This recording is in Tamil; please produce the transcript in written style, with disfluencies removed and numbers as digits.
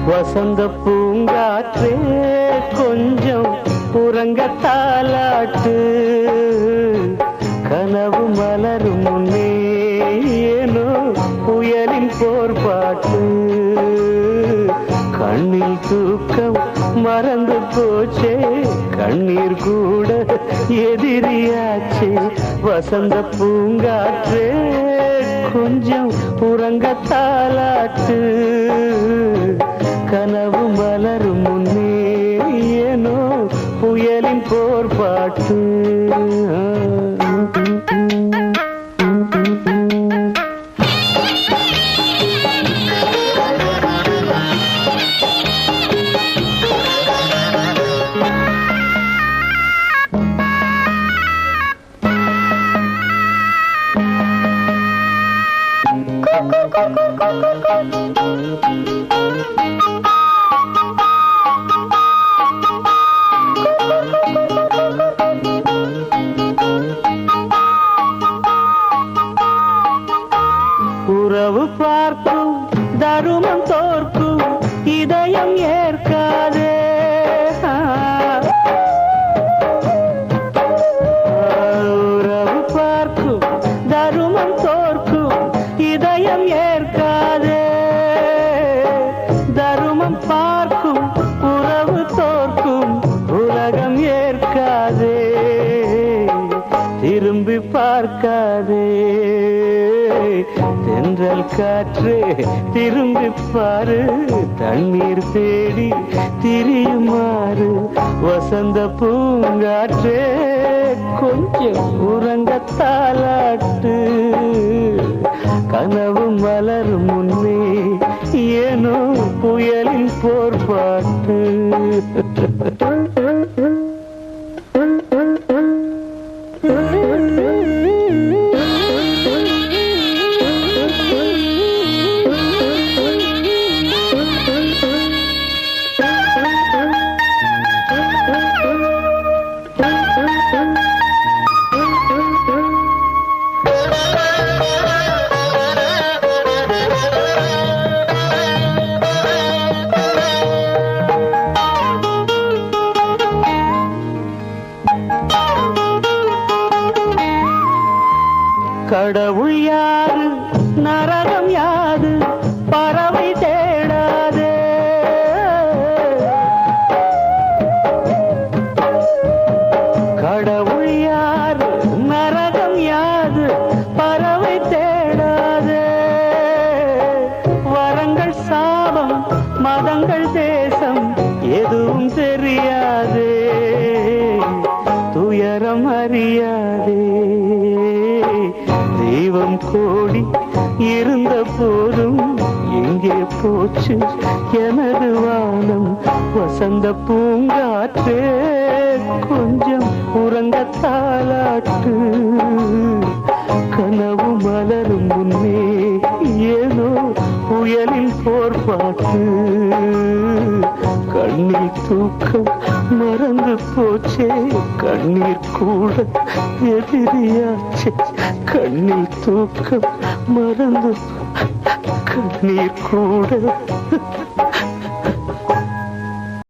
வசந்த பூங்காற்றே கொஞ்சம் உறங்க தாலாட்டு, கனவு மலரும் முன்னே ஏனோ புயலின் போர்பாட்டு, கண்ணில் தூக்கம் மறந்து போச்சே, கண்ணீர் கூட எதிரியாச்சே. வசந்த பூங்காற்றே கொஞ்சம் உறங்க தாலாட்டு, கனவு மலரும் முன்னே ஏனோ புயலின் போர்பாட்டு. உறவு பார்க்கும் தருமம் தோற்கும் இதயம் ஏற்காதே, உறவு பார்க்கும் தருமம் தோற்கும் இதயம் ஏற்காதே, தருமம் பார்க்கும் உறவு தோற்கும் உலகம் ஏற்காதே, திரும்பி பார்க்காதே தென்றல் காற்றே திரும்பி பாரு, தண்ணீர் தேடி திரியுமாறு. வசந்த பூங்காற்றே கொஞ்சம் உறங்க தாலாட்டு, கனவு மலரும் முன்னே ஏனோ புயலின் போர்பாட்டு. கடவுள் யாரு நரகம் யாது பறவை தேடாதே, கடவுள் யாரு நரகம் யாது பறவை தேடாதே, வரங்கள் சாபம் மதங்கள் தேசம் எதுவும் தெரியாதே, துயரம் அறியாதே, தெய்வம் கோடி இருந்த போதும் எங்கே போச்சு எனது வானம். வசந்த பூங்காற்றே கொஞ்சம் உறங்க தாலாட்டு, கனவு மலரும் முன்னே ஏனோ புயலில் போர்பாட்டு, கண்ணில் தூக்கம் மறந்து போச்சே, கண்ணீர் கூட எதிரியாச்சே, கண்ணில் தூக்கம் மறந்து கண்ணீர் கூட